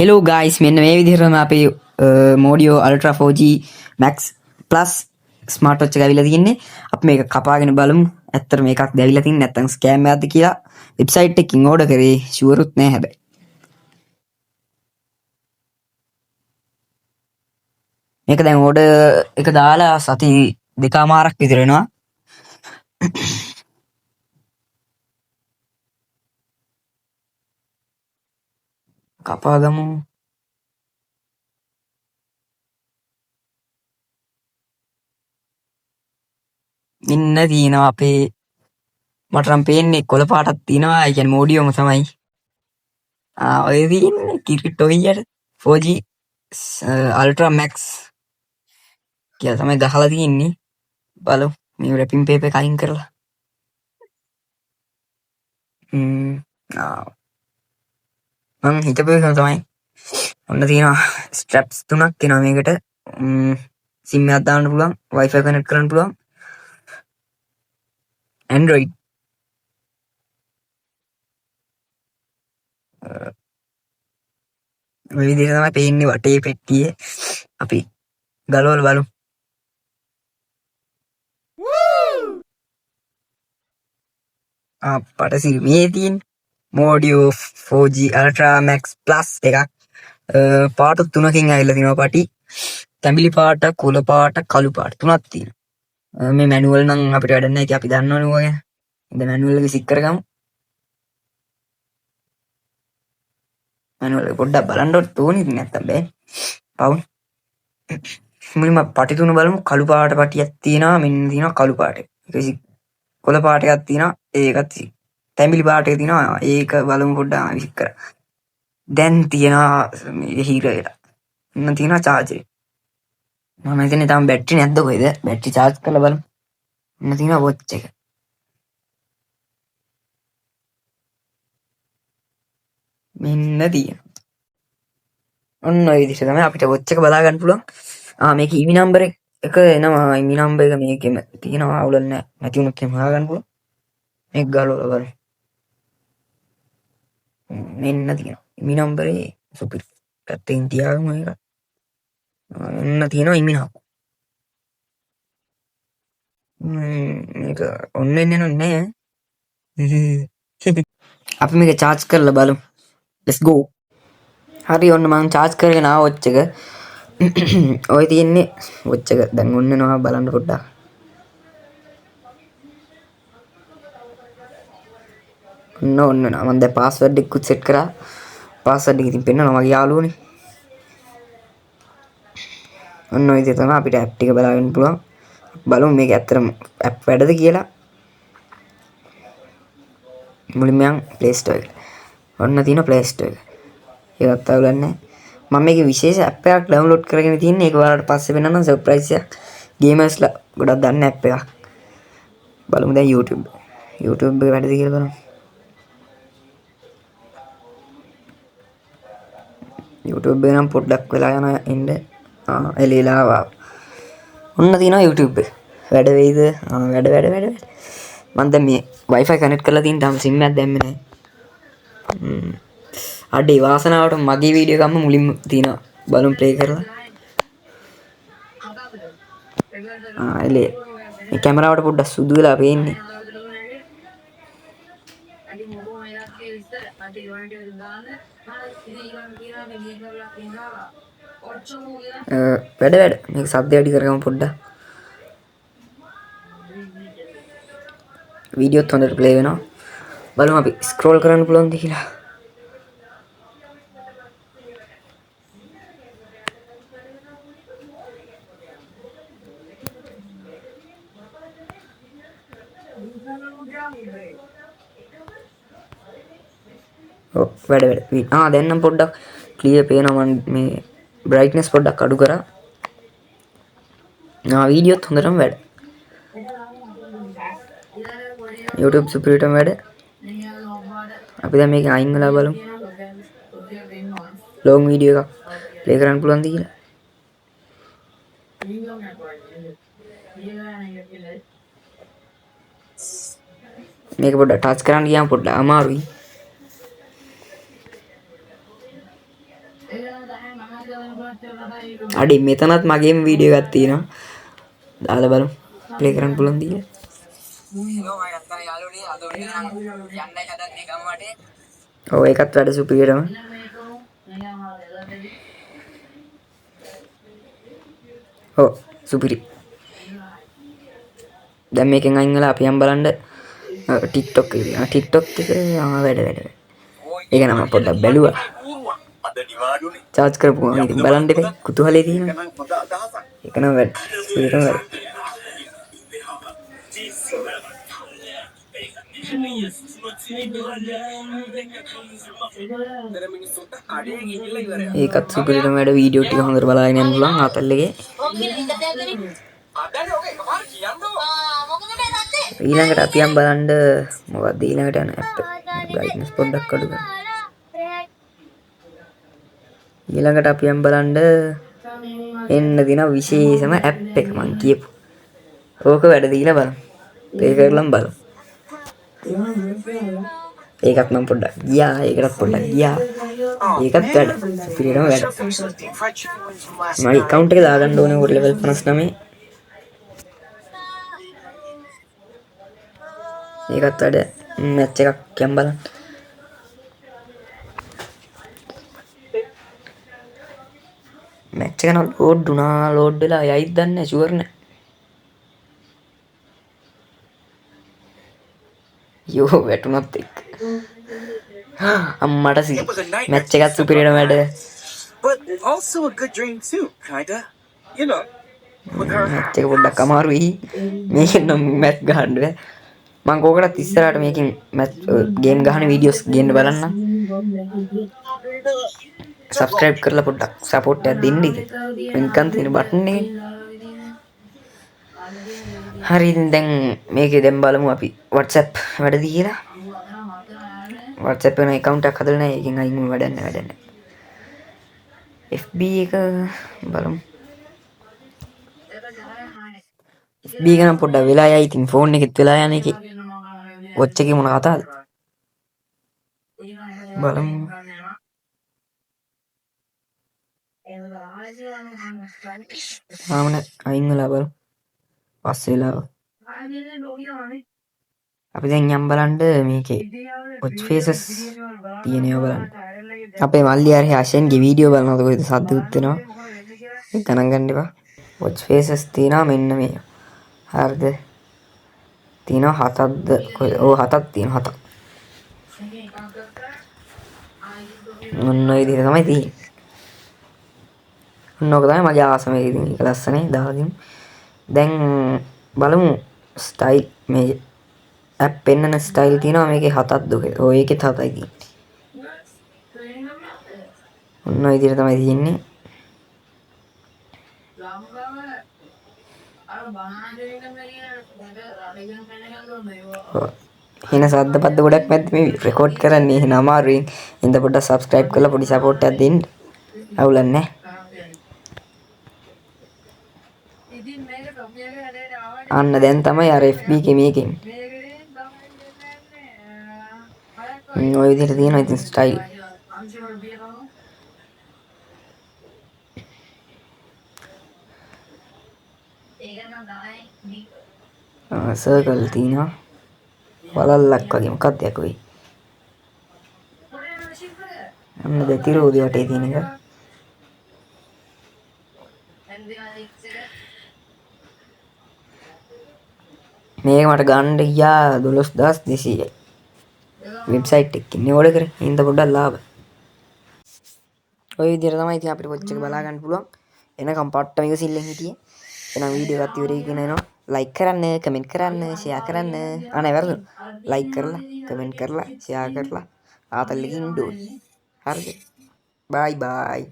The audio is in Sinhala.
හෙලෝ ගයිස් මෙන්න මේ විදිහටම අපේ Modio ultra 4G Max Plus smart watch එක ඇවිල්ලා තියෙන්නේ. අපි මේක කපාගෙන බලමු. ඇත්තට මේකක් දැවිලා තින්නේ නැත්නම් ස්කෑම් එකක්ද කියලා. වෙබ්සයිට් එකකින් ඕඩර් කරේ ෂුවරුත් නෑ හැබැයි. මේක දැන් ඕඩර් එක දාලා සති දෙකමාරක් විතර වෙනවා. කපාගමු. ඉන්න තියෙනවා අපේ මට නම් පේන්නේ කොළ පාටක් තියෙනවා. ඒ කියන්නේ මෝඩියෝම තමයි. ඔය තියෙන්නේ කිරිට් ඔයියට 4G Ultra Max කියලා තමයි ගහලා තියෙන්නේ. බලමු මේ රැපින් පේපර් එක අයින් කරලා. මම හිතපු එක තමයි. ඔන්න තියෙනවා ස්ට්‍රැප්ස් 3ක් එනවා මේකට. සිම් එකක් දාන්න පුළුවන්, Wi-Fi කනෙක්ට් කරන්න පුළුවන්. Android මේ විදිහට තමයි පේන්නේ වටේ පෙට්ටියේ. අපි ගලවලා බලමු. පටසිරි මේ තියෙන්නේ මෝඩියෝ 4G Ultra Max Plus එකක්. පාට 3කින් ඇවිල්ලා තිනවා පටි. තැඹිලි පාට, කොළ පාට, කළු පාට 3ක් තියෙනවා. මේ මැනුවල් නම් අපිට වැඩක් නැහැ. ඒක අපි දන්නවනේ ඕක ගැන. ඉතින් මැනුවල් එක විසික් කරගමු. මැනුවල් එක පොඩ්ඩක් බලන්න ඕනේ ඉතින් නැත්තම් බෑ. පවුන්. මුලින්ම පටි තුන බලමු. කළු පාට පටියක් තියෙනවා. මෙන්න තියෙනවා කළු පාට. ඒක කොළ පාට එකක් තියෙනවා. ඒකත් තැඹිලි පාට එක තියෙනවා. ඒක බලමු පොඩ්ඩක් විසික් කරා. දැන් තියෙනවා මේ හීරයට. ඉන්න තියෙනවා චාර්ජර්. මම හිතන්නේ තාම බැටරි නැද්ද කොහෙද? බැටරි charge කරලා බලමු. ඉන්න තියෙනවා watch එක. මෙන්න තියෙනවා. ඔන්න ඔය විදිහට තමයි අපිට watch එක බලා ගන්න පුළුවන්. මේක EV number එක එනවා. EV number එක මේකෙම තියෙනවා. අවුලක් නැහැ. නැති වුණොත් එහෙම හොයාගන්න පුළුවන්. මේක ගලවලා බලමු. මෙන්න තියෙනවා. EV number එක සුපිරි. පැත්තෙන් තියාගමු මේක. එන්න තියෙනවා EV number. මේක ඔන්න එන්නේ නැහැ. අපි මේක charge කරලා බලමු. Let's go. හරි ඔන්න මම charge කරගෙන ආව watch එක. ඔය තියෙන්නේ watch එක. දැන් ඔන්න එනවා බලන්න පොඩ්ඩක්. ඔන්න මම දැන් password එකකුත් set කරා. password එක ඉතින් පෙන්නනවා මගේ යාළුවනේ. ඔන්න ඔය විදිහට තමයි අපිට app ටික බලාගන්න පුළුවන්. බලමු මේක ඇත්තටම app වැඩද කියලා. මුලින්ම යන් Play Store එක. ඔන්න තියෙන Play Store එක. ඒකත් අවුලක් නැහැ. මම මේකේ විශේෂ app එකක් download කරගෙන තියෙන්නේ. ඒක ඔයාලට පස්සේ වෙනනම් surprise එකක්. ගේමර්ස්ලා ගොඩක් දන්න app එකක්. බලමු දැන් YouTube. YouTube එක වැඩද කියලා බලමු. YouTube එක නම් පොඩ්ඩක් වෙලා යන ඉන්න. එළියලා ආවා. ඔන්න තියෙනවා YouTube එක. වැඩ වෙයිද? වැඩ. මම දැන් මේ Wi-Fi කනෙක්ට් කරලා තියෙන තාම SIM එකක් දැම්මේ නැහැ. අඩේ වාසනාවට මගේ වීඩියෝ එකක්ම මුලින්ම තියෙනවා. බලමු ප්ලේ කරලා. එලේ මේ කැමරාවට පොඩ්ඩක් සුදු වෙලා පේන්නේ. වැඩ මේක සද්ද වැඩි කරගමු පොඩ්ඩක්. වීඩියෝත් හොඳට ප්ලේ වෙනවා. බලමු අපි ස්ක්‍රෝල් කරන්න පුළුවන්ද කියලා. වැඩ. දැන් නම් පොඩ්ඩක් ක්ලියර් පේනවා. මම මේ බ්‍රයිට්නස් පොඩ්ඩක් අඩු කරා. වීඩියෝත් හොඳටම වැඩ. YouTube සුපිරිටම වැඩ. අපි දැන් මේක අයින් වෙලා බලමු. ලොං වීඩියෝ එකක් ප්ලේ කරන්න පුළුවන්ද කියලා. මේක පොඩ්ඩක් ටච් කරන්න ගියාම පොඩ්ඩක් අමාරුයි. අඩි මෙතනත් මගේම වීඩියෝ එකක් තියෙනවා. දාලා බලමු. ප්ලේ කරන්න පුළුවන් ද කියලා. ඔව් ඒකත් වැඩ සුපිරියටම. ඔව් සුපිරි. දැන් මේකෙන් අයින් වෙලා අපි යම් බලන්න TikTok එකේ. TikTok එක වැඩ. ඒක නම් පොඩ්ඩක් බැලුවා. චාර්ජ් කරපු ගමන් ඉතින් බලන්න එපා. කුතුහලේ තියෙනවා. ඒක නම් වැඩ. සුපිරියටම වැඩ. ඒකත් සුපිරියටම වැඩ. වීඩියෝ ටික හොඳට බලාගෙන යන්න පුළුවන් ආතල් එකේ. ඊළඟට අපි යම් බලන්න මොකක්ද ඊළඟට යන ඇප් ගයිඩ්නස් පොඩ්ඩක් අඩු කරන්න. ඊළඟට අපි යම් බලන්න එන්න දින විශේෂම ඇප් එක මං කියපු. ඕක වැඩ දීලා බලමු. ඒක කරලම් බලමු. ඒකත් මම පොඩ්ඩක් ගියා. ඒකටත් පොඩ්ඩක් ගියා. ඒකත් වැඩ. පිළිරම වැඩ. මගේ account එක දාගන්න ඕනේ ඕක level 59. ඒකත් වැඩ. මැච් එකක් යම් බලන්න. මැච් එක නම් ලෝඩ් වුණා. ලෝඩ් වෙලා යයිද දන්නේ නැහැ. ෂුවර් නැහැ. යෝ වැටුණත් එක්ක අම්මට මැච් එකත් සුපිරියටම වැඩ. මැච් එක පොඩ්ඩක් අමාරුයි. මේකෙන් නම් මැච් ගහන්න බෑ. මං කෝකටත් ඉස්සරහට මේකෙන් මැච් ගේම් ගහන වීඩියෝස් ගේන්න බලන්න. සබ්ස්ක්‍රයිබ් කරලා පොඩ්ඩක් සපෝට් එකක් දෙන්න ඉතින්. ලින්ක් එකක් තියෙන බටන් එකේ. හරි ඉතින් දැන් මේකේ දැන් බලමු අපි WhatsApp වැඩද කියලා. WhatsApp එකේ account එකක් හදලා නැහැ. ඒකෙන් අයින් වැඩක් නැහැ. FB එක බලමු. FB එක නම් පොඩ්ඩක් වෙලා යයි. ඉතින් ෆෝන් එකෙත් වෙලා යන එකේ. watch එකේ මොන කතාවද? බලමු. ආමනේ අයින් වෙලා බලමු. පස්සේ වෙලා අපි දැන් යම් බලන්න මේකේ watch faces තියෙනවා බලන්න. අපේ මල්ලි හරි ආශෙන්ගේ වීඩියෝ බලනකොට කොහෙද සද්ද උත් වෙනවා. ඒක ගණන් ගන්න එපා. watch faces තියෙනවා මෙන්න මේ. හරිද? තියෙනවා හතක්ද? ඔව් හතක් තියෙනවා හතක්. ඔන්න ඔය විදිහට තමයි තියෙන්නේ. ඔන්න ඔක තමයි මගේ ආසම එක. ඉතින් ඒක ලස්සනයි දාගමු. දැන් බලමු ස්ටයිල් මේ ඇප් පෙන්නන ස්ටයිල් තියෙනවා මේකේ හතක් දුක. ඔය එකෙත් හතයි තියෙන්නේ. ඔන්න ඔය විදිහට තමයි තියෙන්නේ. එහෙන සද්ද පද්ද ගොඩක් මැද්ද මේ රෙකෝඩ් කරන්නේ. එහෙන අමාරුයි. ඉතින් පොඩ්ඩක් subscribe කරලා පොඩි support එකක් දෙන්න. අවුලක් නැහැ. අන්න දැන් තමයි අර FB එකේ මේකෙන් ඔය විදිහට තියෙනවා ඉතින් ස්ටයිල්. සර්කල් තියෙනවා. වලල්ලක් වගේ මොකක්ද යකෝයි. අන්න දෙතිරෝදි වටේ තියෙන එක. මේක මට ගන්න ගියා 12200යි. වෙබ්සයිට් එකකින් ඕඩර් කරේ. ඉතින් පොඩ්ඩක් ලාභ. ඔය විදිහට තමයි ඉතින් අපිට watch එක බලා ගන්න පුළුවන්. එනකම් පට්ට මේක සිල්ලෙන් හිටියේ. එහෙනම් වීඩියෝ එකත් ඉවරයි කියන එනවා. ලයික් කරන්න, කමෙන්ට් කරන්න, ෂෙයා කරන්න. අනේ වැරදුනා. ලයික් කරලා, කමෙන්ට් කරලා, ෂෙයා කරලා ආතල් එකකින් ඉන්න ඕනේ. හරිද? බයි බයි.